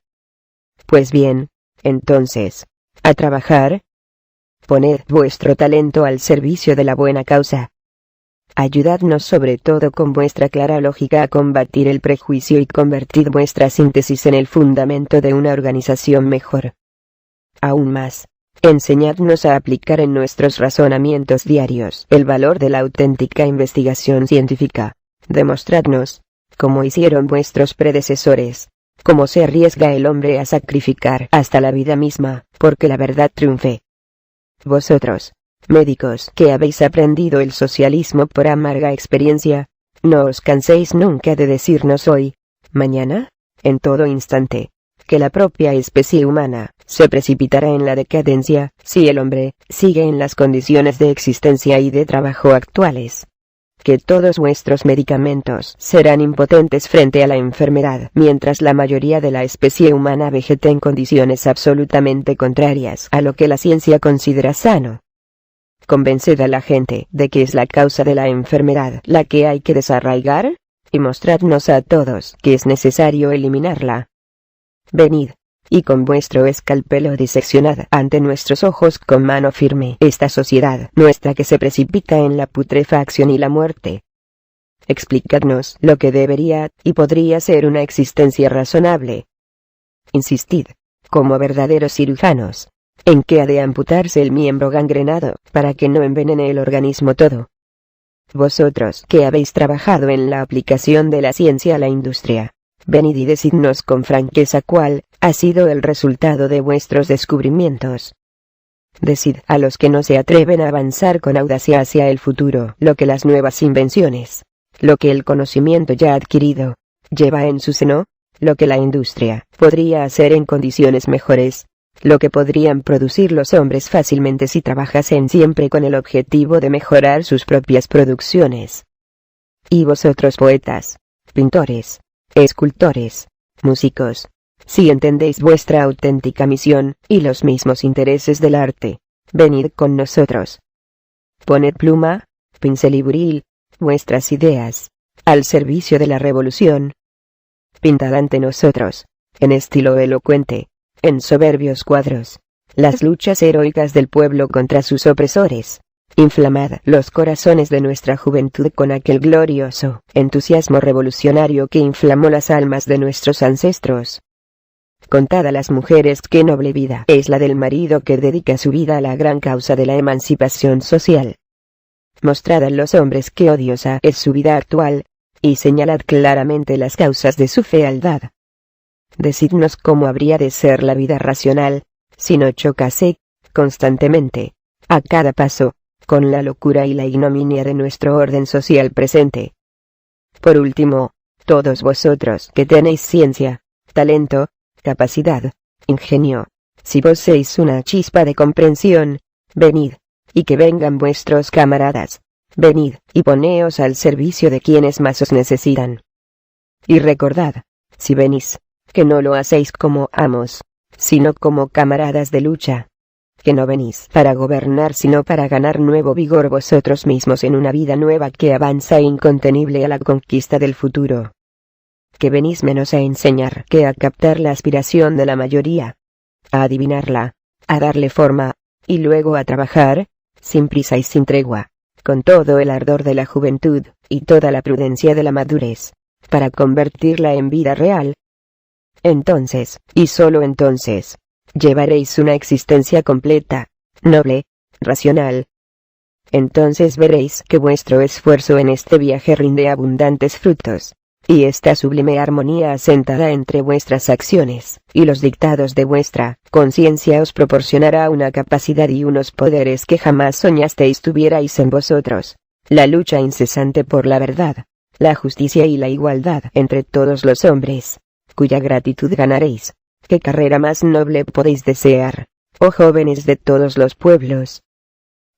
Pues bien, entonces, a trabajar. Poned vuestro talento al servicio de la buena causa. Ayudadnos sobre todo con vuestra clara lógica a combatir el prejuicio y convertid vuestra síntesis en el fundamento de una organización mejor. Aún más, enseñadnos a aplicar en nuestros razonamientos diarios el valor de la auténtica investigación científica. Demostradnos, como hicieron vuestros predecesores, cómo se arriesga el hombre a sacrificar hasta la vida misma, porque la verdad triunfe. Vosotros, médicos que habéis aprendido el socialismo por amarga experiencia, no os canséis nunca de decirnos hoy, mañana, en todo instante, que la propia especie humana se precipitará en la decadencia si el hombre sigue en las condiciones de existencia y de trabajo actuales. que todos vuestros medicamentos serán impotentes frente a la enfermedad, mientras la mayoría de la especie humana vegete en condiciones absolutamente contrarias a lo que la ciencia considera sano. Convenced a la gente de que es la causa de la enfermedad la que hay que desarraigar, y mostradnos a todos que es necesario eliminarla. Venid, y con vuestro escalpelo diseccionad ante nuestros ojos con mano firme esta sociedad nuestra que se precipita en la putrefacción y la muerte. Explicadnos lo que debería y podría ser una existencia razonable. Insistid, como verdaderos cirujanos, en que ha de amputarse el miembro gangrenado para que no envenene el organismo todo. Vosotros que habéis trabajado en la aplicación de la ciencia a la industria, venid y decidnos con franqueza cuál ha sido el resultado de vuestros descubrimientos. Decid a los que no se atreven a avanzar con audacia hacia el futuro lo que las nuevas invenciones, lo que el conocimiento ya adquirido, lleva en su seno, lo que la industria podría hacer en condiciones mejores, lo que podrían producir los hombres fácilmente si trabajasen siempre con el objetivo de mejorar sus propias producciones. Y vosotros poetas, pintores, escultores, músicos, si entendéis vuestra auténtica misión y los mismos intereses del arte, venid con nosotros. Poned pluma, pincel y buril, vuestras ideas, al servicio de la revolución. Pintad ante nosotros, en estilo elocuente, en soberbios cuadros, las luchas heroicas del pueblo contra sus opresores. Inflamad los corazones de nuestra juventud con aquel glorioso entusiasmo revolucionario que inflamó las almas de nuestros ancestros. Contad a las mujeres qué noble vida es la del marido que dedica su vida a la gran causa de la emancipación social. Mostrad a los hombres qué odiosa es su vida actual, y señalad claramente las causas de su fealdad. Decidnos cómo habría de ser la vida racional, si no chocase, constantemente, a cada paso, con la locura y la ignominia de nuestro orden social presente. Por último, todos vosotros que tenéis ciencia, talento, capacidad, ingenio, si poseéis una chispa de comprensión, venid, y que vengan vuestros camaradas, venid, y poneos al servicio de quienes más os necesitan. Y recordad, si venís, que no lo hacéis como amos, sino como camaradas de lucha, que no venís para gobernar sino para ganar nuevo vigor vosotros mismos en una vida nueva que avanza incontenible a la conquista del futuro. Que venís menos a enseñar que a captar la aspiración de la mayoría, a adivinarla, a darle forma, y luego a trabajar, sin prisa y sin tregua, con todo el ardor de la juventud, y toda la prudencia de la madurez, para convertirla en vida real. Entonces, y solo entonces, llevaréis una existencia completa, noble, racional. Entonces veréis que vuestro esfuerzo en este viaje rinde abundantes frutos, y esta sublime armonía asentada entre vuestras acciones, y los dictados de vuestra conciencia os proporcionará una capacidad y unos poderes que jamás soñasteis tuvierais en vosotros, la lucha incesante por la verdad, la justicia y la igualdad entre todos los hombres, cuya gratitud ganaréis. ¿Qué carrera más noble podéis desear, oh jóvenes de todos los pueblos?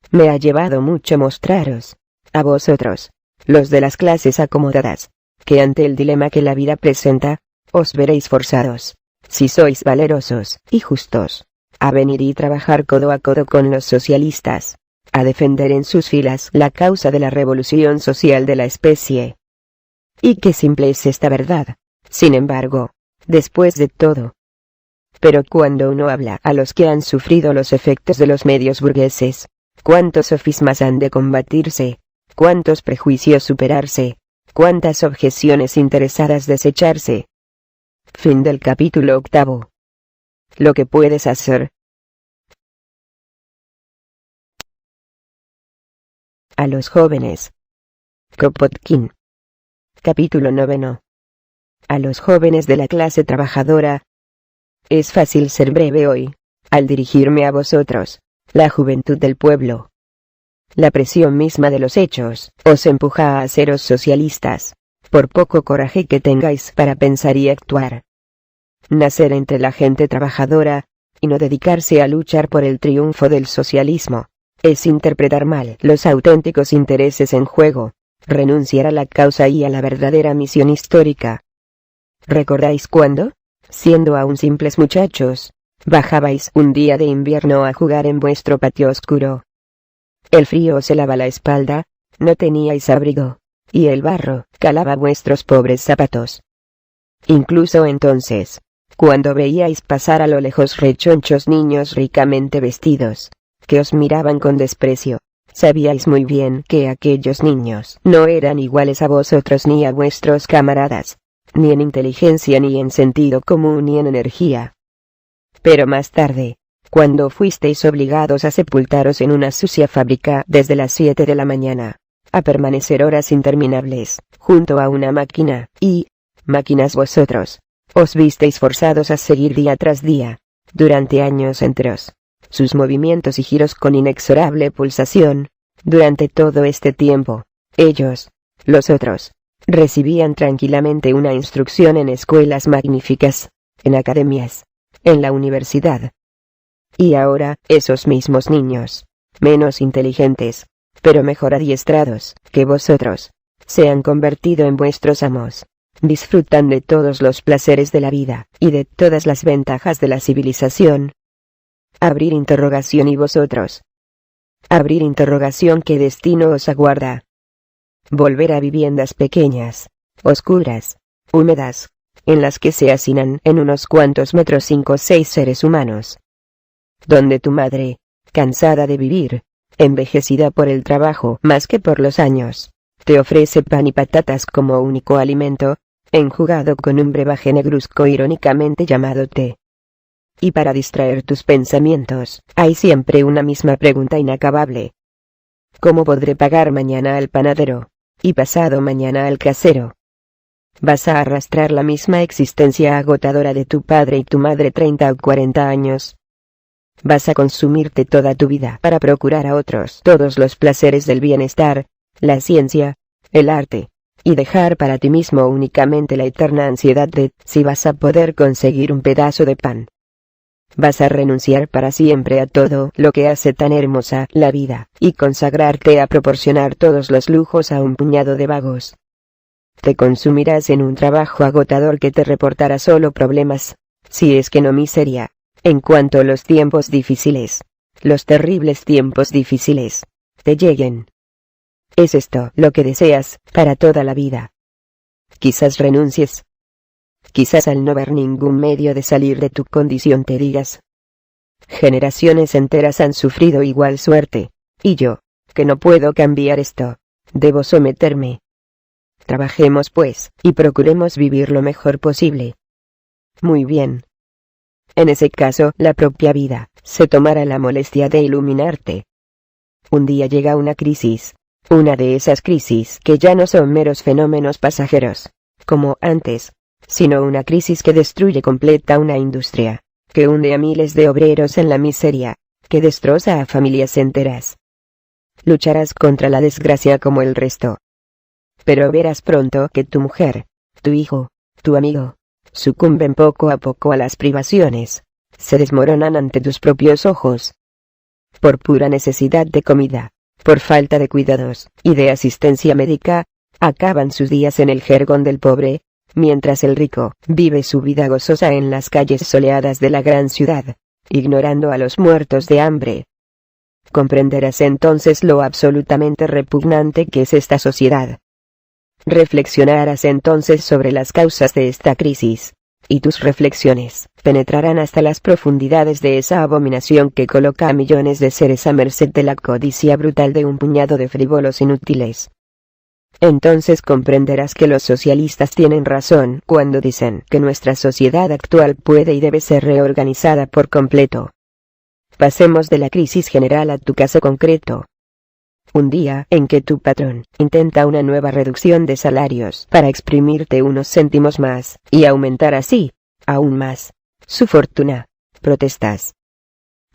Me ha llevado mucho mostraros, a vosotros, los de las clases acomodadas, que ante el dilema que la vida presenta, os veréis forzados, si sois valerosos y justos, a venir y trabajar codo a codo con los socialistas, a defender en sus filas la causa de la revolución social de la especie. Y qué simple es esta verdad, sin embargo, después de todo. Pero cuando uno habla a los que han sufrido los efectos de los medios burgueses, cuántos sofismas han de combatirse, cuántos prejuicios superarse, cuántas objeciones interesadas desecharse. Fin del capítulo 8. Lo que puedes hacer. A los jóvenes. Kropotkin. Capítulo 9. A los jóvenes de la clase trabajadora. Es fácil ser breve hoy, al dirigirme a vosotros, la juventud del pueblo. La presión misma de los hechos os empuja a haceros socialistas, por poco coraje que tengáis para pensar y actuar. Nacer entre la gente trabajadora, y no dedicarse a luchar por el triunfo del socialismo, es interpretar mal los auténticos intereses en juego, renunciar a la causa y a la verdadera misión histórica. ¿Recordáis cuándo, siendo aún simples muchachos, bajabais un día de invierno a jugar en vuestro patio oscuro? El frío os helaba la espalda, no teníais abrigo, y el barro calaba vuestros pobres zapatos. Incluso entonces, cuando veíais pasar a lo lejos rechonchos niños ricamente vestidos, que os miraban con desprecio, sabíais muy bien que aquellos niños no eran iguales a vosotros ni a vuestros camaradas, ni en inteligencia ni en sentido común ni en energía. Pero más tarde, cuando fuisteis obligados a sepultaros en una sucia fábrica desde las 7 de la mañana, a permanecer horas interminables, junto a una máquina, y, máquinas vosotros, os visteis forzados a seguir día tras día, durante años enteros, sus movimientos y giros con inexorable pulsación. Durante todo este tiempo, ellos, los otros, recibían tranquilamente una instrucción en escuelas magníficas, en academias, en la universidad. Y ahora, esos mismos niños, menos inteligentes, pero mejor adiestrados que vosotros, se han convertido en vuestros amos. Disfrutan de todos los placeres de la vida, y de todas las ventajas de la civilización. Abrir interrogación y vosotros. Abrir interrogación, ¿qué destino os aguarda? Volver a viviendas pequeñas, oscuras, húmedas, en las que se hacinan en unos cuantos metros 5 o 6 seres humanos. Donde tu madre, cansada de vivir, envejecida por el trabajo más que por los años, te ofrece pan y patatas como único alimento, enjugado con un brebaje negruzco irónicamente llamado té. Y para distraer tus pensamientos, hay siempre una misma pregunta inacabable. ¿Cómo podré pagar mañana al panadero, y pasado mañana al casero? Vas a arrastrar la misma existencia agotadora de tu padre y tu madre 30 o 40 años. Vas a consumirte toda tu vida para procurar a otros todos los placeres del bienestar, la ciencia, el arte, y dejar para ti mismo únicamente la eterna ansiedad de si vas a poder conseguir un pedazo de pan. Vas a renunciar para siempre a todo lo que hace tan hermosa la vida, y consagrarte a proporcionar todos los lujos a un puñado de vagos. Te consumirás en un trabajo agotador que te reportará solo problemas, si es que no miseria, en cuanto los tiempos difíciles, los terribles tiempos difíciles, te lleguen. ¿Es esto lo que deseas para toda la vida? Quizás renuncies. Quizás al no ver ningún medio de salir de tu condición te digas: generaciones enteras han sufrido igual suerte, y yo, que no puedo cambiar esto, debo someterme. Trabajemos pues, y procuremos vivir lo mejor posible. Muy bien. En ese caso, la propia vida se tomará la molestia de iluminarte. Un día llega una crisis, una de esas crisis que ya no son meros fenómenos pasajeros, como antes, sino una crisis que destruye completa una industria, que hunde a miles de obreros en la miseria, que destroza a familias enteras. Lucharás contra la desgracia como el resto. Pero verás pronto que tu mujer, tu hijo, tu amigo, sucumben poco a poco a las privaciones, se desmoronan ante tus propios ojos. Por pura necesidad de comida, por falta de cuidados y de asistencia médica, acaban sus días en el jergón del pobre, mientras el rico vive su vida gozosa en las calles soleadas de la gran ciudad, ignorando a los muertos de hambre. Comprenderás entonces lo absolutamente repugnante que es esta sociedad. Reflexionarás entonces sobre las causas de esta crisis, y tus reflexiones penetrarán hasta las profundidades de esa abominación que coloca a millones de seres a merced de la codicia brutal de un puñado de frívolos inútiles. Entonces comprenderás que los socialistas tienen razón cuando dicen que nuestra sociedad actual puede y debe ser reorganizada por completo. Pasemos de la crisis general a tu caso concreto. Un día en que tu patrón intenta una nueva reducción de salarios para exprimirte unos céntimos más, y aumentar así, aún más, su fortuna, protestas.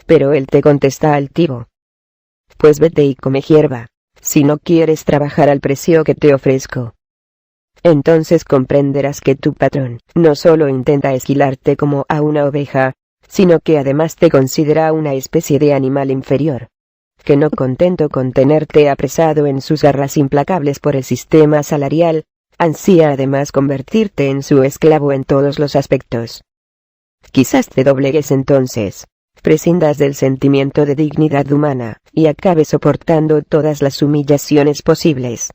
Pero él te contesta altivo: pues vete y come hierba, si no quieres trabajar al precio que te ofrezco. Entonces comprenderás que tu patrón no solo intenta esquilarte como a una oveja, sino que además te considera una especie de animal inferior. que no contento con tenerte apresado en sus garras implacables por el sistema salarial, ansía además convertirte en su esclavo en todos los aspectos. Quizás te doblegues entonces, prescindas del sentimiento de dignidad humana, y acabes soportando todas las humillaciones posibles.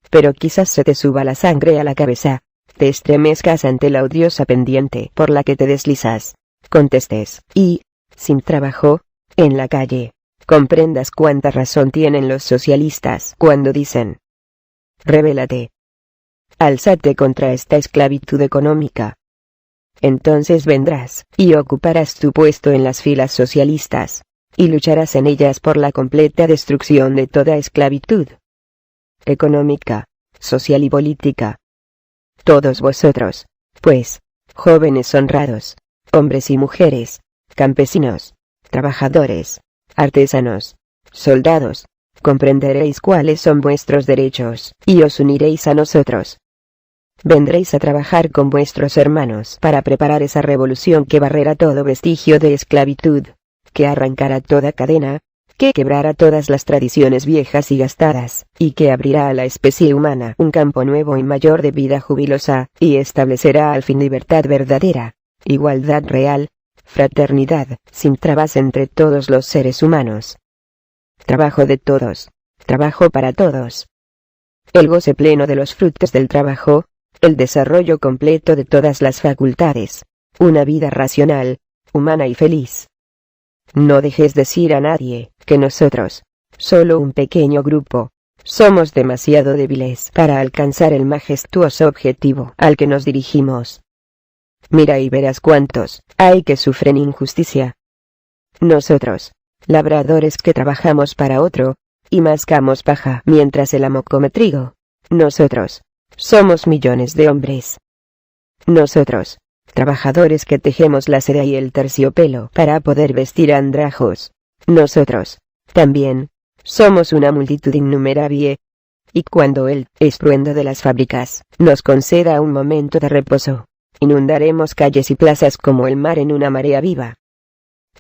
Pero quizás se te suba la sangre a la cabeza, te estremezcas ante la odiosa pendiente por la que te deslizas, contestes, y, sin trabajo, en la calle, comprendas cuánta razón tienen los socialistas cuando dicen: rebélate, álzate contra esta esclavitud económica. Entonces vendrás, y ocuparás tu puesto en las filas socialistas, y lucharás en ellas por la completa destrucción de toda esclavitud económica, social y política. Todos vosotros, pues, jóvenes honrados, hombres y mujeres, campesinos, trabajadores, artesanos, soldados, comprenderéis cuáles son vuestros derechos, y os uniréis a nosotros. Vendréis a trabajar con vuestros hermanos para preparar esa revolución que barrerá todo vestigio de esclavitud, que arrancará toda cadena, que quebrará todas las tradiciones viejas y gastadas, y que abrirá a la especie humana un campo nuevo y mayor de vida jubilosa, y establecerá al fin libertad verdadera, igualdad real, fraternidad, sin trabas entre todos los seres humanos. Trabajo de todos, trabajo para todos. El goce pleno de los frutos del trabajo, el desarrollo completo de todas las facultades, una vida racional, humana y feliz. No dejes decir a nadie que nosotros, solo un pequeño grupo, somos demasiado débiles para alcanzar el majestuoso objetivo al que nos dirigimos. Mira y verás cuántos hay que sufren injusticia. Nosotros, labradores que trabajamos para otro, y mascamos paja mientras el amo come trigo. Nosotros, somos millones de hombres. Nosotros, trabajadores que tejemos la seda y el terciopelo para poder vestir andrajos. Nosotros, también, somos una multitud innumerable. Y cuando el estruendo de las fábricas nos conceda un momento de reposo, inundaremos calles y plazas como el mar en una marea viva.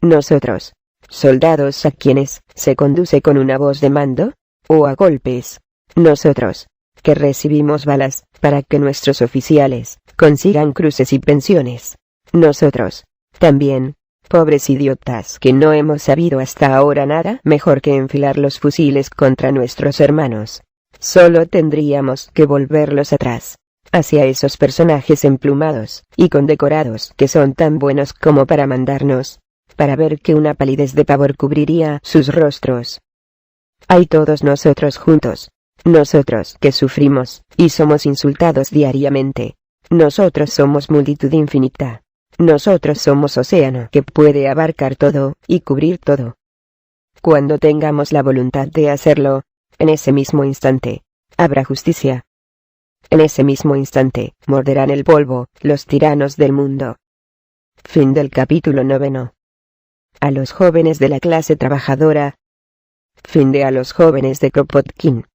Nosotros, soldados a quienes se conduce con una voz de mando, o a golpes. Nosotros, que recibimos balas para que nuestros oficiales consigan cruces y pensiones. Nosotros, también, pobres idiotas que no hemos sabido hasta ahora nada mejor que enfilar los fusiles contra nuestros hermanos. Solo tendríamos que volverlos atrás, hacia esos personajes emplumados y condecorados que son tan buenos como para mandarnos, para ver que una palidez de pavor cubriría sus rostros. Hay todos nosotros juntos, nosotros que sufrimos y somos insultados diariamente. Nosotros somos multitud infinita. Nosotros somos océano que puede abarcar todo y cubrir todo. Cuando tengamos la voluntad de hacerlo, en ese mismo instante, habrá justicia. En ese mismo instante, morderán el polvo los tiranos del mundo. Fin del capítulo 9. A los jóvenes de la clase trabajadora. Fin de A los jóvenes de Kropotkin.